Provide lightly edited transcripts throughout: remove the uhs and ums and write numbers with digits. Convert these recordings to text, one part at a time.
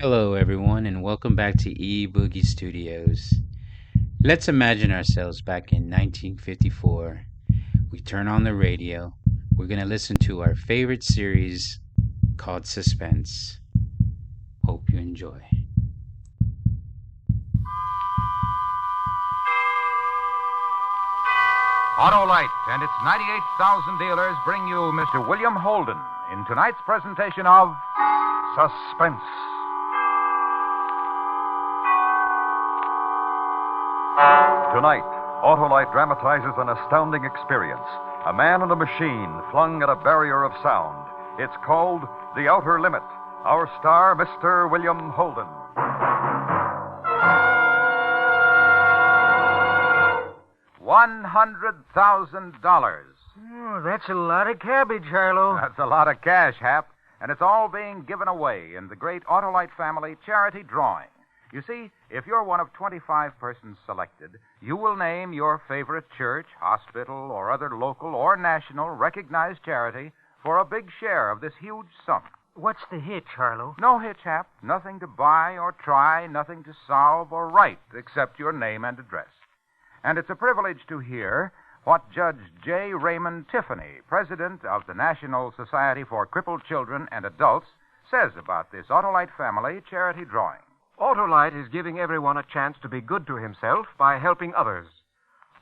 Hello, everyone, and welcome back to Boogie Studios. Let's imagine ourselves back in 1954. We turn on the radio. We're going to listen to our favorite series called Suspense. Hope you enjoy. Autolite and its 98,000 dealers bring you Mr. William Holden in tonight's presentation of Suspense. Tonight, Autolite dramatizes an astounding experience. A man and a machine flung at a barrier of sound. It's called The Outer Limit. Our star, Mr. William Holden. $100,000. Oh, that's a lot of cabbage, Harlow. That's a lot of cash, Hap. And it's all being given away in the great Autolite family charity drawing. You see, if you're one of 25 persons selected, you will name your favorite church, hospital, or other local or national recognized charity for a big share of this huge sum. What's the hitch, Harlow? No hitch, Hap. Nothing to buy or try, nothing to solve or write except your name and address. And it's a privilege to hear what Judge J. Raymond Tiffany, president of the National Society for Crippled Children and Adults, says about this Autolite family charity drawing. Autolite is giving everyone a chance to be good to himself by helping others.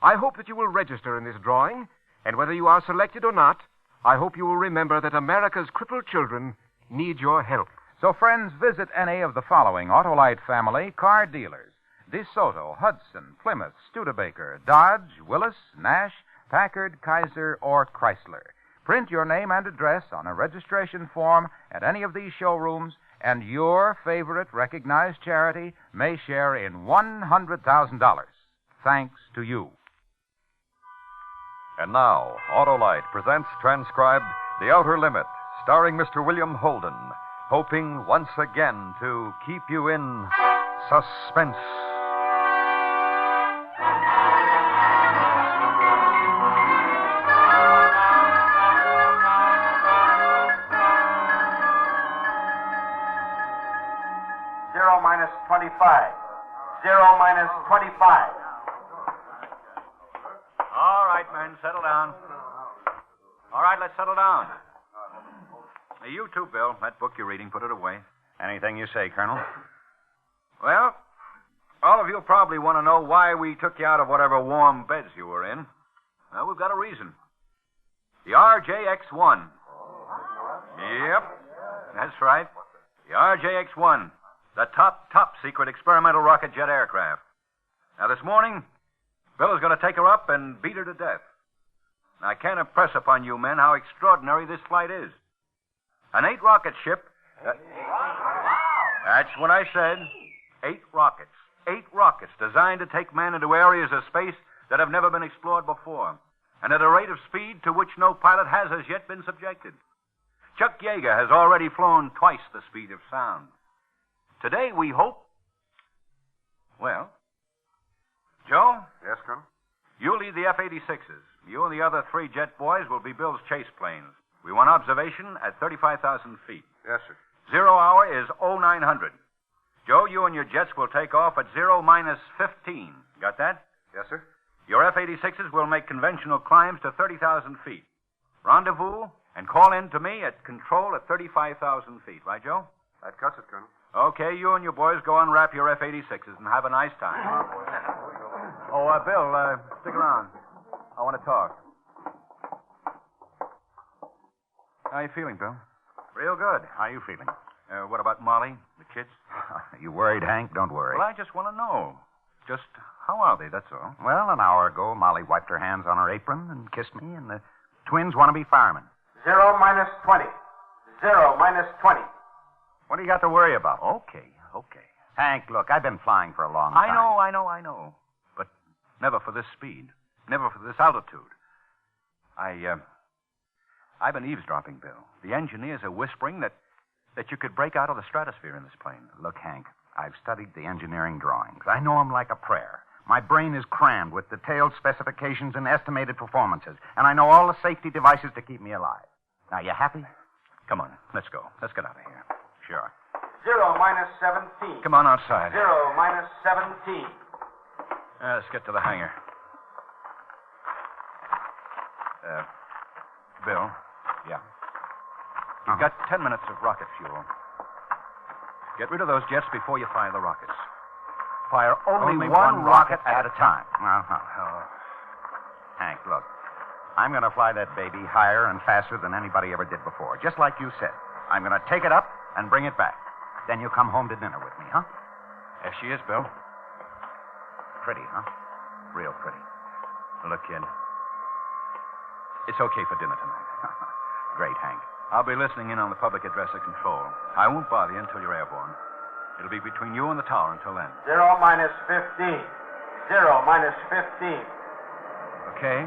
I hope that you will register in this drawing, and whether you are selected or not, I hope you will remember that America's crippled children need your help. So, friends, visit any of the following Autolite family car dealers: DeSoto, Hudson, Plymouth, Studebaker, Dodge, Willis, Nash, Packard, Kaiser, or Chrysler. Print your name and address on a registration form at any of these showrooms, and your favorite recognized charity may share in $100,000. Thanks to you. And now, Autolite presents transcribed The Outer Limit, starring Mr. William Holden, hoping once again to keep you in suspense. Minus 25. 0 minus 25. All right, men, settle down. All right, let's settle down. Hey, you too, Bill. That book you're reading, put it away. Anything you say, Colonel. Well, all of you probably want to know why we took you out of whatever warm beds you were in. Well, we've got a reason. The RJX-1. Yep, that's right. The RJX-1. The top secret experimental rocket jet aircraft. Now, this morning, Bill is going to take her up and beat her to death. Now, I can't impress upon you men how extraordinary this flight is. An 8-rocket ship. That's what I said. 8 rockets. 8 rockets designed to take men into areas of space that have never been explored before, and at a rate of speed to which no pilot has as yet been subjected. Chuck Yeager has already flown twice the speed of sound. Today, we hope... Well, Joe? Yes, Colonel? You lead the F-86s. You and the other 3 jet boys will be Bill's chase planes. We want observation at 35,000 feet. Yes, sir. 0 hour is 0900. Joe, you and your jets will take off at 0 minus 15. Got that? Yes, sir. Your F-86s will make conventional climbs to 30,000 feet. Rendezvous and call in to me at control at 35,000 feet. Right, Joe? That cuts it, Colonel. Okay, you and your boys go unwrap your F-86s and have a nice time. Bill, stick around. I want to talk. How you feeling, Bill? Real good. How you feeling? What about Molly, the kids? You worried, Hank? Don't worry. Well, I just want to know. Just how are they, that's all. Well, an hour ago, Molly wiped her hands on her apron and kissed me, and the twins want to be firemen. 0 minus 20. 0 minus 20. What do you got to worry about? Okay. Hank, look, I've been flying for a long time. I know. But never for this speed. Never for this altitude. I've been eavesdropping, Bill. The engineers are whispering that you could break out of the stratosphere in this plane. Look, Hank, I've studied the engineering drawings. I know them like a prayer. My brain is crammed with detailed specifications and estimated performances, and I know all the safety devices to keep me alive. Now, you happy? Come on, let's go. Let's get out of here. Sure. 0 minus 17. Come on outside. 0 minus 17. Let's get to the hangar. Bill. Yeah. You've got 10 minutes of rocket fuel. Get rid of those jets before you fire the rockets. Fire only one rocket at a time. Uh-huh. Hank, look. I'm going to fly that baby higher and faster than anybody ever did before, just like you said. I'm going to take it up and bring it back. Then you come home to dinner with me, huh? There she is, Bill. Pretty, huh? Real pretty. Look, kid. It's okay for dinner tonight. Great, Hank. I'll be listening in on the public address at control. I won't bother you until you're airborne. It'll be between you and the tower until then. 0 minus 15. 0 minus 15. Okay.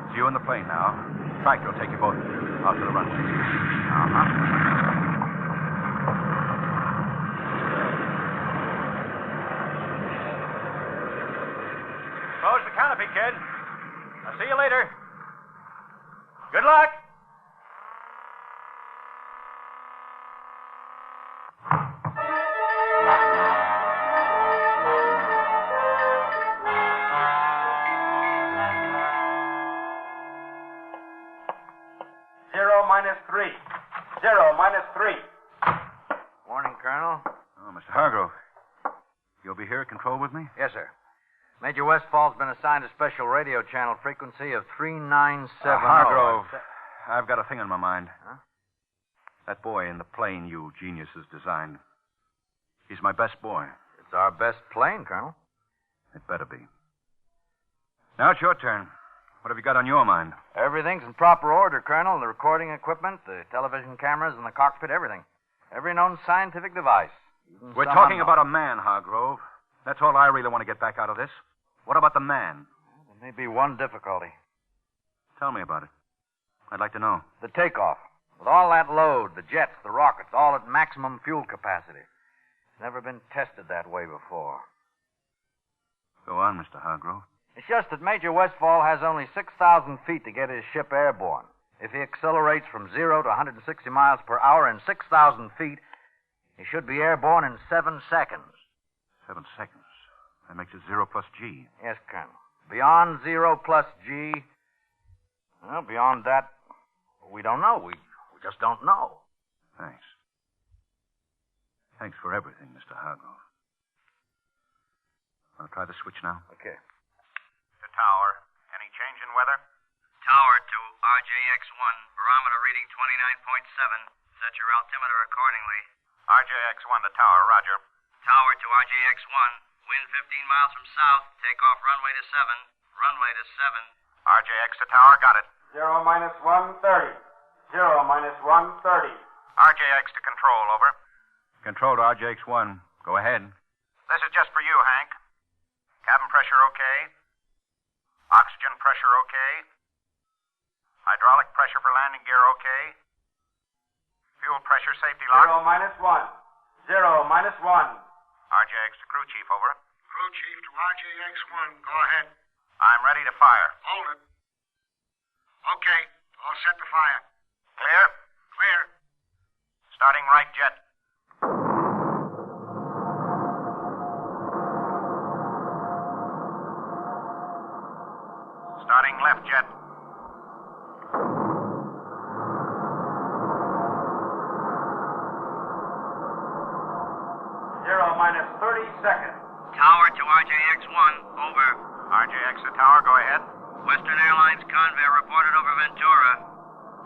It's you in the plane now. Frank will take you both out to the runway. Uh-huh. Close the canopy, kid. I'll see you later. Good luck. Minus 3. 0 minus 3. Morning, Colonel. Oh, Mr. Hargrove. You'll be here at control with me? Yes, sir. Major Westfall's been assigned a special radio channel frequency of 3970. Hargrove, I've got a thing on my mind. Huh? That boy in the plane you geniuses designed. He's my best boy. It's our best plane, Colonel. It better be. Now it's your turn. What have you got on your mind? Everything's in proper order, Colonel. The recording equipment, the television cameras, and the cockpit, everything. Every known scientific device. We're talking about a man, Hargrove. That's all I really want to get back out of this. What about the man? There may be one difficulty. Tell me about it. I'd like to know. The takeoff. With all that load, the jets, the rockets, all at maximum fuel capacity. It's never been tested that way before. Go on, Mr. Hargrove. It's just that Major Westfall has only 6,000 feet to get his ship airborne. If he accelerates from 0 to 160 miles per hour in 6,000 feet, he should be airborne in 7 seconds. 7 seconds? That makes it 0 plus G. Yes, Colonel. Beyond 0 plus G, well, beyond that, we don't know. We just don't know. Thanks. Thanks for everything, Mr. Hargrove. Want to try the switch now? Okay. The tower. Any change in weather? Tower to RJX1, barometer reading 29.7. Set your altimeter accordingly. RJX1 to tower, roger. Tower to RJX1, wind 15 miles from south, take off runway to 7. Runway to 7. RJX to tower, got it. 0 minus 130. 0 minus 130. RJX to control, over. Control to RJX1. Go ahead. This is just for you, Hank. Cabin pressure okay? Oxygen pressure okay? Hydraulic pressure for landing gear okay? Fuel pressure safety lock? 0 minus 1. 0 minus 1. RJX to crew chief, over. Crew chief to RJX1. Go ahead. I'm ready to fire. Hold it. Okay. All set to fire. Clear? Clear. Starting right jet. Starting left jet. Minus 30 seconds. Tower to RJX1, over. RJX to tower, go ahead. Western Airlines Convair reported over Ventura.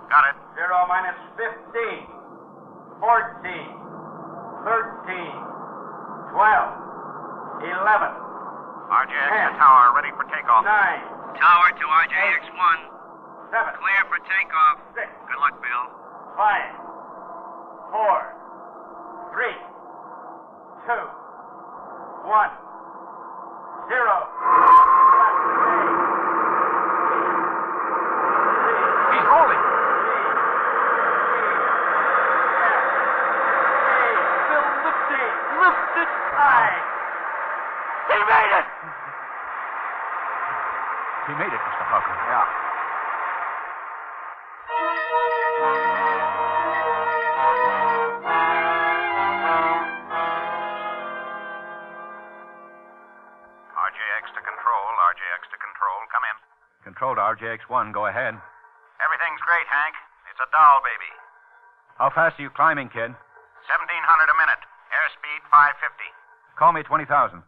Got it. 0 minus 15. 14. 13. 12. 11. RJX 10, to tower, ready for takeoff. 9. Tower to RJX1. 7. Clear for takeoff. 6. Good luck, Bill. 5. 4. 3. 2, 1, 0. He's rolling. Still lifting. Lifted high. He made it. He made it, Mr. Hargrove. Yeah. Control to RJX1. Go ahead. Everything's great, Hank. It's a doll baby. How fast are you climbing, kid? 1,700 a minute. Airspeed 550. Call me 20,000.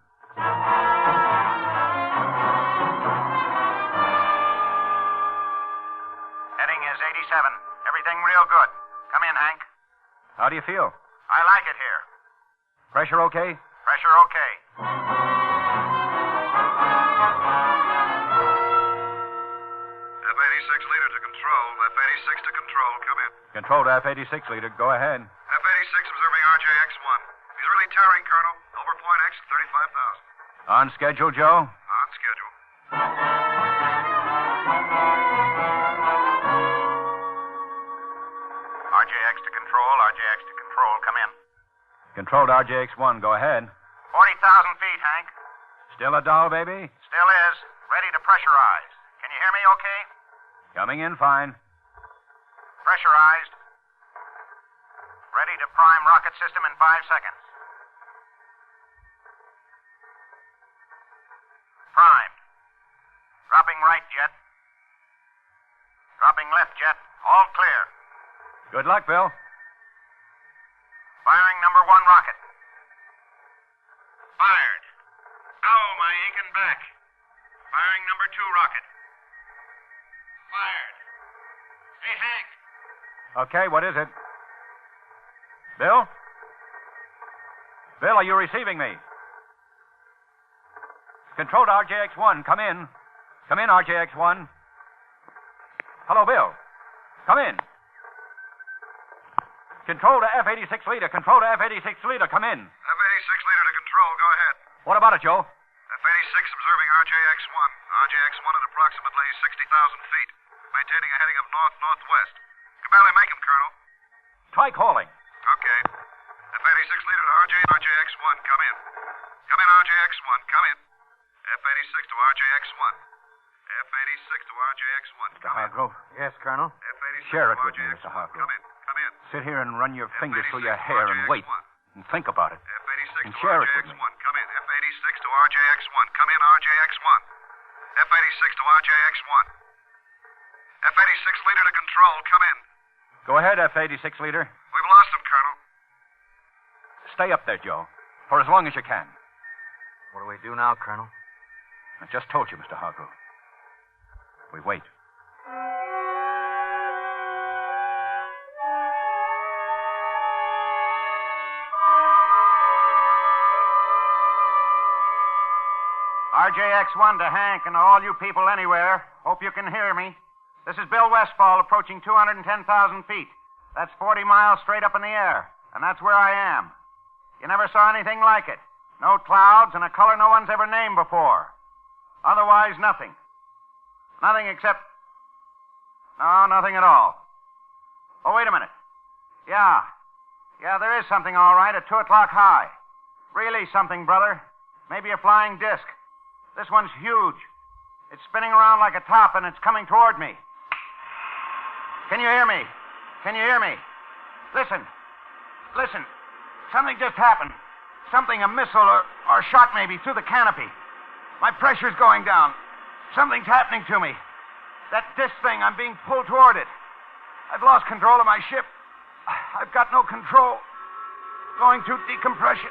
Heading is 87. Everything real good. Come in, Hank. How do you feel? I like it here. Pressure okay? Pressure okay. F-86 leader to control. F-86 to control. Come in. Control to F-86 leader. Go ahead. F-86 observing RJX-1. He's really tearing, Colonel. Over point X at 35,000. On schedule, Joe? On schedule. RJX to control. RJX to control. Come in. Control to RJX1. Go ahead. 40,000 feet, Hank. Still a doll, baby? Still is. Ready to pressurize. Can you hear me okay? Coming in fine. Pressurized. Ready to prime rocket system in 5 seconds. Primed. Dropping right jet. Dropping left jet. All clear. Good luck, Bill. Firing number 1 rocket. Fired. Ow, my aching back. Firing number 2 rocket. Fired. Hey, Hank. Okay, what is it? Bill? Bill, are you receiving me? Control to RJX1. Come in. Come in, RJX1. Hello, Bill. Come in. Control to F-86 leader. Control to F-86 leader. Come in. F-86 leader to control. Go ahead. What about it, Joe? F-86 observing RJX-1. RJX-1 at approximately 60,000 feet. Maintaining a heading of north-northwest. Can barely make him, Colonel. Try calling. Okay. F-86 leader to RJX-1. Come in. Come in, RJX-1. Come in. F-86 to RJX-1. F-86 to RJX-1. Mr. Hargrove. Yes, Colonel. F-86 Share to it with me, RJX-1. Mr. Hargrove. Come in. Come in. Sit here and run your fingers through your F-86 hair and wait. RJX-1. And think about it. F-86 And to share it with me. RJX-1. Come in. F-86 to RJX-1. Come in, RJX-1. F-86 to RJX-1. F-86 leader to control. Come in. Go ahead, F-86 leader. We've lost him, Colonel. Stay up there, Joe, for as long as you can. What do we do now, Colonel? I just told you, Mr. Hargrove. We wait. RJX-1 to Hank and all you people anywhere. Hope you can hear me. This is Bill Westfall approaching 210,000 feet. That's 40 miles straight up in the air. And that's where I am. You never saw anything like it. No clouds and a color no one's ever named before. Otherwise, nothing. Nothing except... No, nothing at all. Oh, wait a minute. Yeah, there is something all right at 2 o'clock high. Really something, brother. Maybe a flying disc. This one's huge. It's spinning around like a top, and it's coming toward me. Can you hear me? Can you hear me? Listen. Listen. Something just happened. Something, a missile or shot maybe, through the canopy. My pressure's going down. Something's happening to me. That disc thing, I'm being pulled toward it. I've lost control of my ship. I've got no control. Going through decompression.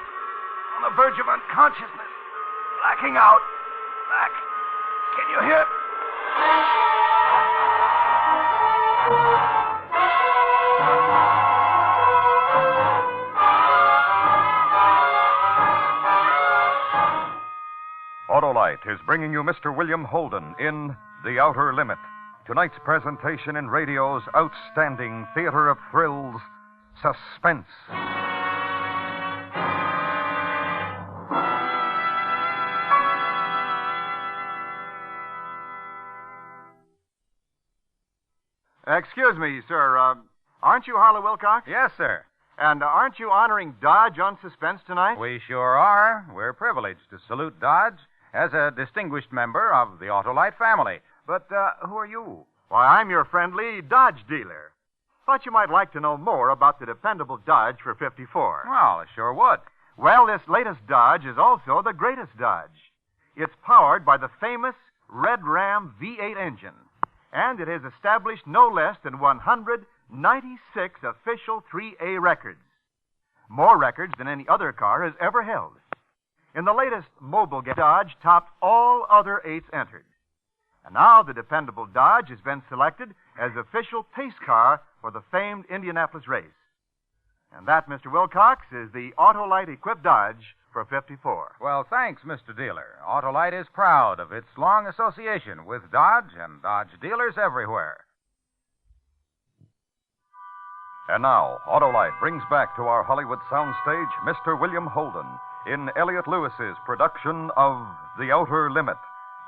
On the verge of unconsciousness. Blacking out. Black. Can you hear? Autolite is bringing you Mr. William Holden in The Outer Limit. Tonight's presentation in radio's outstanding theater of thrills, Suspense. Excuse me, sir. Aren't you Harlow Wilcox? Yes, sir. And aren't you honoring Dodge on Suspense tonight? We sure are. We're privileged to salute Dodge as a distinguished member of the Autolite family. But who are you? Why, I'm your friendly Dodge dealer. Thought you might like to know more about the dependable Dodge for 54. Well, I sure would. Well, this latest Dodge is also the greatest Dodge. It's powered by the famous Red Ram V8 engine, and it has established no less than 196 official 3A records. More records than any other car has ever held. In the latest mobile game, Dodge topped all other 8s entered. And now the dependable Dodge has been selected as official pace car for the famed Indianapolis race. And that, Mr. Wilcox, is the Autolite equipped Dodge for 54. Well, thanks, Mr. Dealer. Autolite is proud of its long association with Dodge and Dodge dealers everywhere. And now, Autolite brings back to our Hollywood soundstage Mr. William Holden in Elliot Lewis's production of The Outer Limit,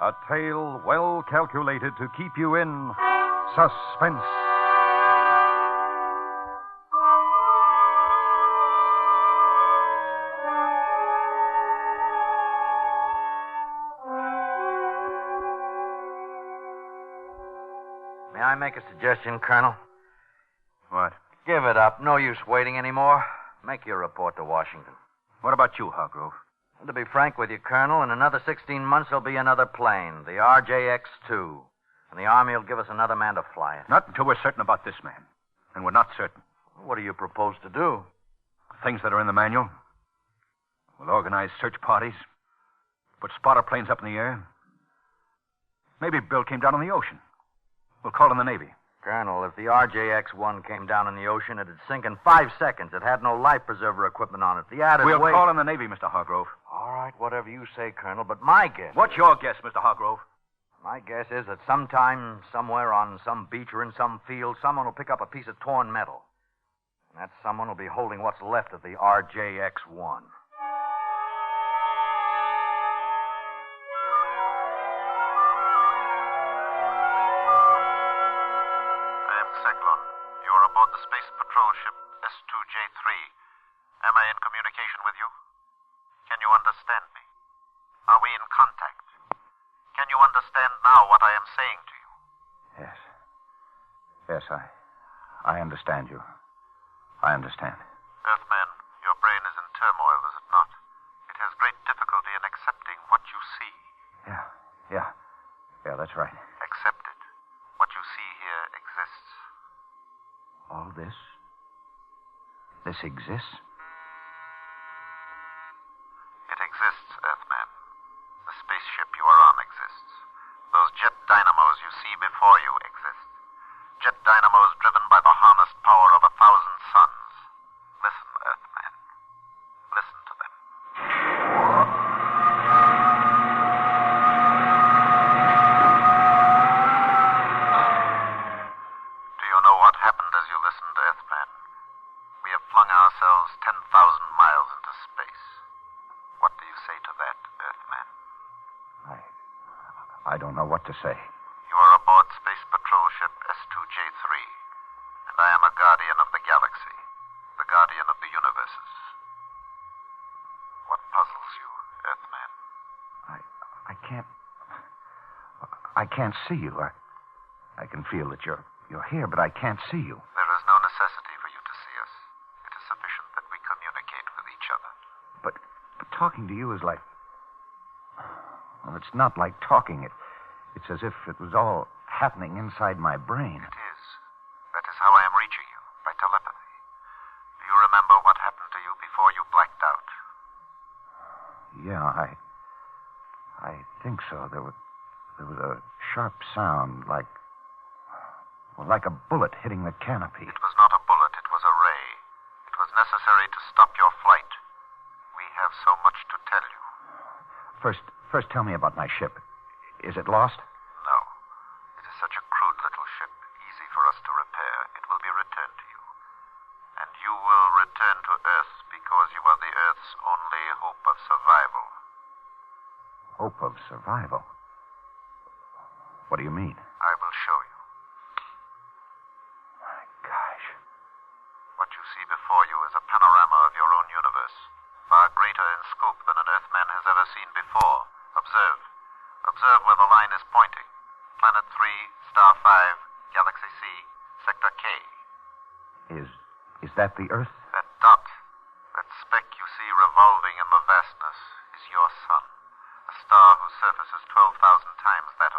a tale well calculated to keep you in suspense. May I make a suggestion, Colonel? What? Give it up. No use waiting anymore. Make your report to Washington. What about you, Hargrove? And to be frank with you, Colonel, in another 16 months there'll be another plane, the RJX-2. And the Army will give us another man to fly it. Not until we're certain about this man. And we're not certain. What do you propose to do? Things that are in the manual. We'll organize search parties. Put spotter planes up in the air. Maybe Bill came down on the ocean. We'll call in the Navy. Colonel, if the RJX-1 came down in the ocean, it'd sink in 5 seconds. It had no life preserver equipment on it. The added We'll weight... call in the Navy, Mr. Hargrove. All right, whatever you say, Colonel, but my guess... What's your guess, Mr. Hargrove? My guess is that sometime, somewhere on some beach or in some field, someone will pick up a piece of torn metal. And that someone will be holding what's left of the RJX-1. You are aboard the Space Patrol ship S2J3. Am I in communication with you? Can you understand me? Are we in contact? Can you understand now what I am saying to you? Yes. Yes, I understand you. I understand. Earthman, your brain is in turmoil, is it not? It has great difficulty in accepting what you see. Yeah, that's right. Accept it. What you see here exists. All this? This exists? It exists, Earthman. The spaceship you are on exists. Those jet dynamos you see before you exist. Jet dynamos driven by the harnessed power of 1,000 suns. Listen, Earthman. Listen to them. Do you know what happened as you listened, Earthman? We have flung ourselves 10,000 miles into space. What do you say to that, Earthman? I don't know what to say. You are aboard Space Patrol ship S2J3, and I am a guardian of the galaxy, the guardian of the universes. What puzzles you, Earthman? I can't see you. I can feel that you're here, but I can't see you. There is no necessity for you to see us. It is sufficient that we communicate with each other. But talking to you is like... Well, it's not like talking. It's as if it was all happening inside my brain. It is. That is how I am reaching you, by telepathy. Do you remember what happened to you before you blacked out? Yeah, I think so. There was a sharp sound, like a bullet hitting the canopy. It was not a bullet, it was a ray. It was necessary to stop your flight. We have so much to tell you. First tell me about my ship. Is it lost? No. It is such a crude little ship, easy for us to repair. It will be returned to you. And you will return to Earth because you are the Earth's only hope of survival. Hope of survival? What do you mean? I will show you. My gosh. What you see before you is a panorama of your own universe, far greater in scope than an Earthman has ever seen before. Observe. Observe where the line is pointing. Planet 3, Star 5, Galaxy C, Sector K. Is that the Earth? That dot, that speck you see revolving in the vastness, is your sun. A star whose surface is 12,000 times that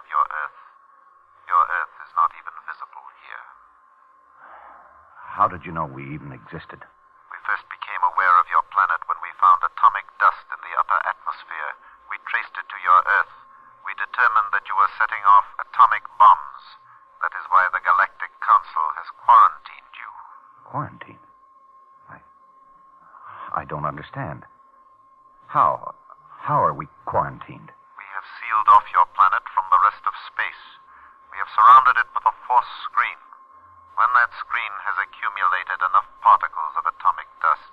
How did you know we even existed? We first became aware of your planet when we found atomic dust in the upper atmosphere. We traced it to your Earth. We determined that you were setting off atomic bombs. That is why the Galactic Council has quarantined you. Quarantine? I don't understand. How? How are we quarantined? We have sealed off your planet from the rest of space. We have surrounded it with a force screen. When that screen has accumulated enough particles of atomic dust,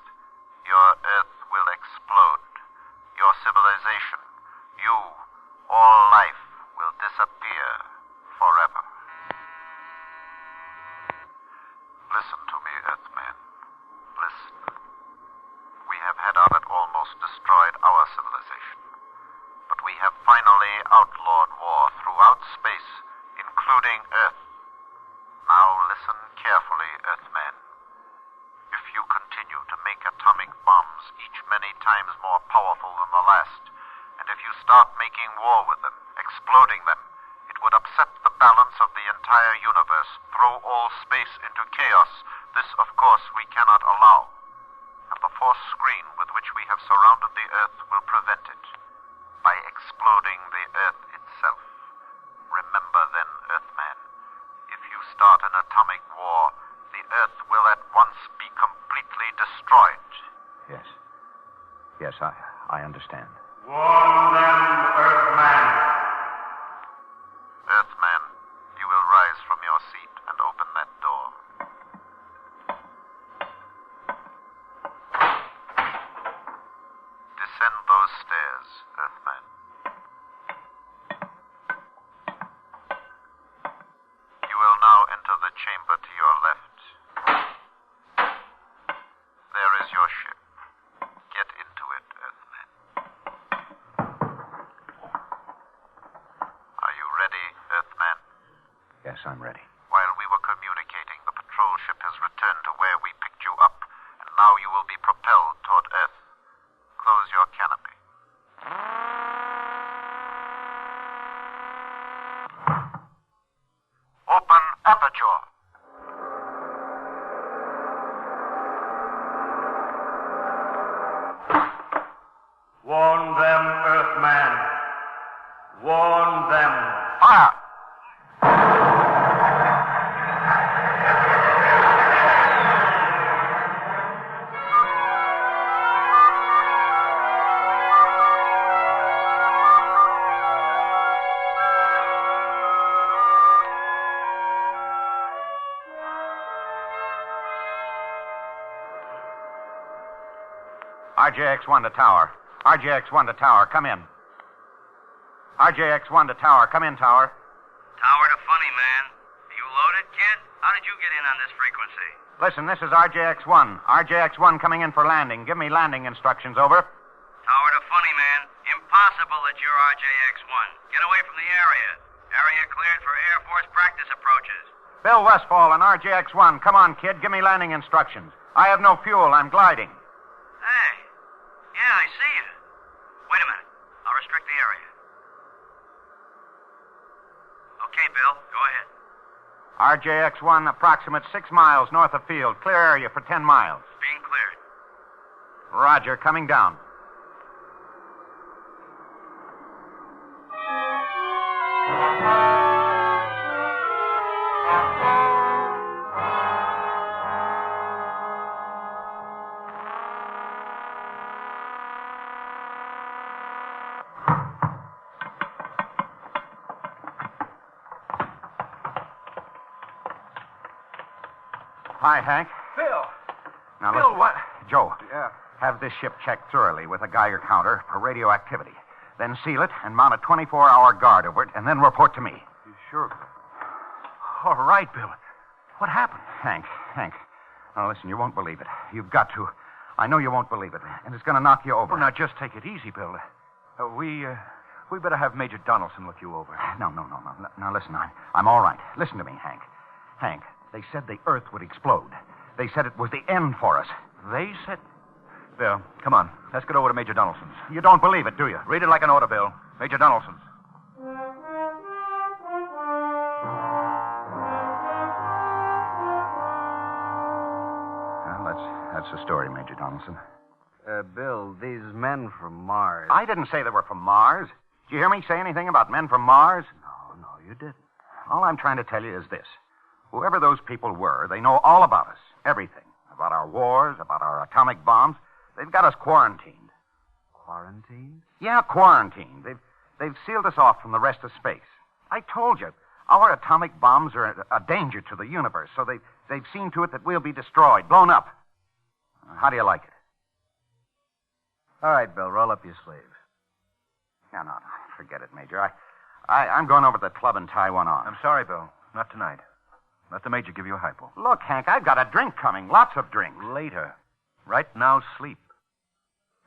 your Earth will explode. Your civilization, you, all life, will disappear forever. Listen to me, Earthman. Listen. We have had on it almost destroyed our civilization. But we have finally outlawed war throughout space, including Earth. Now listen carefully, Earthman. If you continue to make atomic bombs, each many times more powerful than the last, and if you start making war with them, exploding them, it would upset the balance of the entire universe, throw all space into chaos. This, of course, we cannot allow. And the force screen with which we have surrounded the Earth will prevent it by exploding the Earth itself. Remember then, Earthman, if you start an atomic war, the Earth will at once be completely destroyed. Yes. Yes, I understand. Warn them, Earthman. Earthman, you will rise from your seat and open that door. Descend those stairs, Earthman. You will now enter the chamber to your left. There is your ship. Get into it, Earthman. Are you ready, Earthman? Yes, I'm ready. While we were communicating, the patrol ship has returned to where we picked you up, and now you will be propelled toward Earth. Close your canopy. Open aperture. Warn them, Earthman. Warn them. Fire! RJX-1 to tower. RJX-1 to tower. Come in. RJX-1 to tower. Come in, tower. Tower to Funny Man. Are you loaded, kid? How did you get in on this frequency? Listen, this is RJX-1. RJX-1 coming in for landing. Give me landing instructions, over. Tower to Funny Man. Impossible that you're RJX-1. Get away from the area. Area cleared for Air Force practice approaches. Bill Westfall and RJX-1. Come on, kid. Give me landing instructions. I have no fuel. I'm gliding. Hey. Yeah, I see you. Wait a minute. I'll restrict the area. Okay, Bill. Go ahead. RJX-1, approximate 6 miles north of field. Clear area for 10 miles. Being cleared. Roger. Coming down. Hi, Hank. Bill! Now, Bill, listen. what? Joe. Yeah. Have this ship checked thoroughly with a Geiger counter for radioactivity. Then seal it and mount a 24-hour guard over it, and then report to me. You sure? All right, Bill. What happened? Hank. Now, listen, you won't believe it. You've got to. I know you won't believe it, and it's going to knock you over. Well, now, just take it easy, Bill. We better have Major Donaldson look you over. No. Now, listen, I'm all right. Listen to me, Hank. Hank, they said the Earth would explode. They said it was the end for us. They said... Bill, come on. Let's get over to Major Donaldson's. You don't believe it, do you? Read it like an order, Bill. Major Donaldson's. What's the story, Major Donaldson? Bill, these men from Mars. I didn't say they were from Mars. Did you hear me say anything about men from Mars? No, you didn't. All I'm trying to tell you is this. Whoever those people were, they know all about us. Everything. About our wars, about our atomic bombs. They've got us quarantined. Quarantined? Yeah, quarantined. They've sealed us off from the rest of space. I told you, our atomic bombs are a danger to the universe, so they've seen to it that we'll be destroyed, blown up. How do you like it? All right, Bill, roll up your sleeves. No, forget it, Major. I'm going over to the club and tie one on. I'm sorry, Bill. Not tonight. Let the Major give you a hypo. Look, Hank, I've got a drink coming. Lots of drinks. Later. Right now, sleep.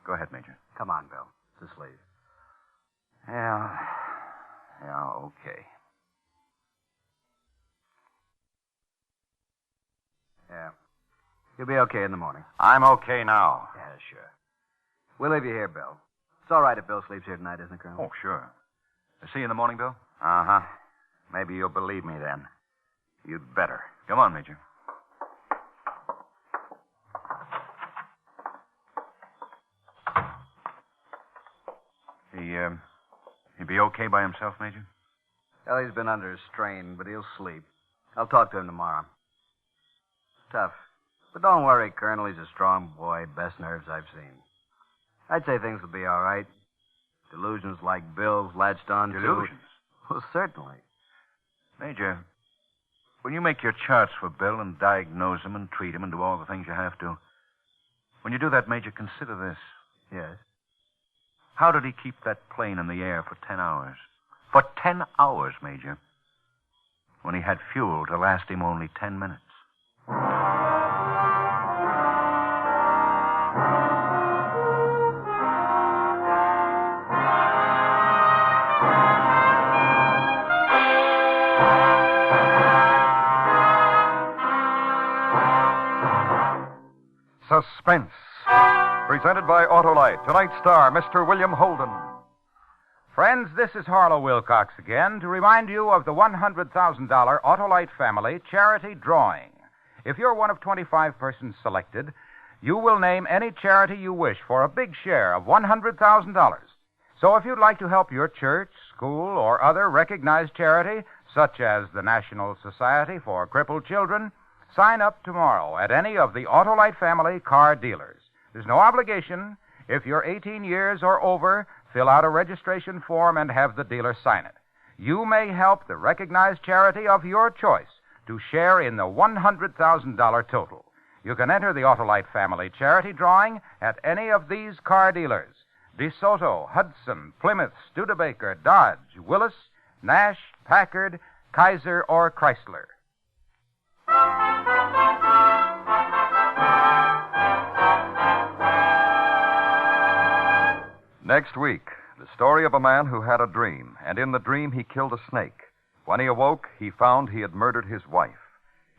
Go ahead, Major. Come on, Bill. To sleep. Yeah, okay. Yeah. You'll be okay in the morning. I'm okay now. Yeah, sure. We'll leave you here, Bill. It's all right if Bill sleeps here tonight, isn't it, Colonel? Oh, sure. I'll see you in the morning, Bill. Uh-huh. Maybe you'll believe me then. You'd better. Come on, Major. He be okay by himself, Major? Well, he's been under a strain, but he'll sleep. I'll talk to him tomorrow. Tough. But don't worry, Colonel. He's a strong boy. Best nerves I've seen. I'd say things will be all right. Delusions like Bill's latched on to. Delusions? Well, certainly. Major, when you make your charts for Bill and diagnose him and treat him and do all the things you have to, when you do that, Major, consider this. Yes? How did he keep that plane in the air for 10 hours? For 10 hours, Major. When he had fuel to last him only 10 minutes. Suspense. Presented by Autolite. Tonight's star, Mr. William Holden. Friends, this is Harlow Wilcox again to remind you of the $100,000 Autolite Family Charity Drawing. If you're one of 25 persons selected, you will name any charity you wish for a big share of $100,000. So if you'd like to help your church, school, or other recognized charity, such as the National Society for Crippled Children, sign up tomorrow at any of the Autolite Family car dealers. There's no obligation. If you're 18 years or over, fill out a registration form and have the dealer sign it. You may help the recognized charity of your choice to share in the $100,000 total. You can enter the Autolite Family Charity Drawing at any of these car dealers: DeSoto, Hudson, Plymouth, Studebaker, Dodge, Willis, Nash, Packard, Kaiser, or Chrysler. Next week, the story of a man who had a dream, and in the dream he killed a snake. When he awoke, he found he had murdered his wife.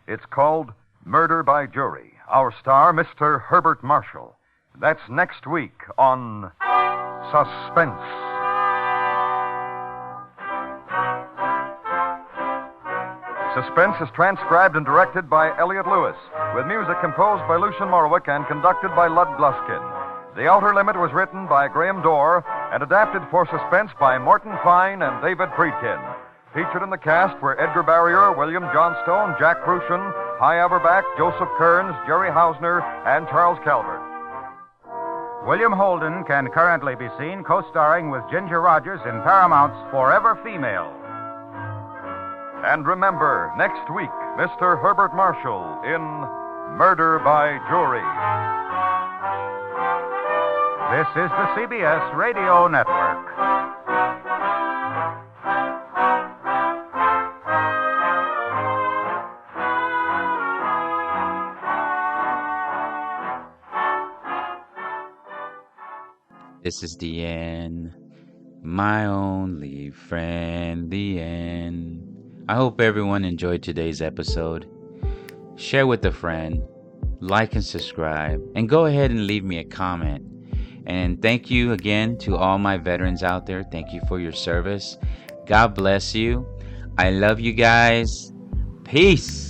It's called Murder by Jury. Our star, Mr. Herbert Marshall. That's next week on Suspense. Suspense is transcribed and directed by Elliot Lewis, with music composed by Lucian Morwick and conducted by Lud Gluskin. The Outer Limit was written by Graham Dorr and adapted for Suspense by Morton Fine and David Friedkin. Featured in the cast were Edgar Barrier, William Johnstone, Jack Crucian, Hy Averback, Joseph Kearns, Jerry Hausner, and Charles Calvert. William Holden can currently be seen co-starring with Ginger Rogers in Paramount's Forever Female. And remember, next week, Mr. Herbert Marshall in Murder by Jury. This is the CBS Radio Network. This is the end. My only friend, the end. I hope everyone enjoyed today's episode. Share with a friend, like and subscribe, and go ahead and leave me a comment. And thank you again to all my veterans out there. Thank you for your service. God bless you. I love you guys. Peace.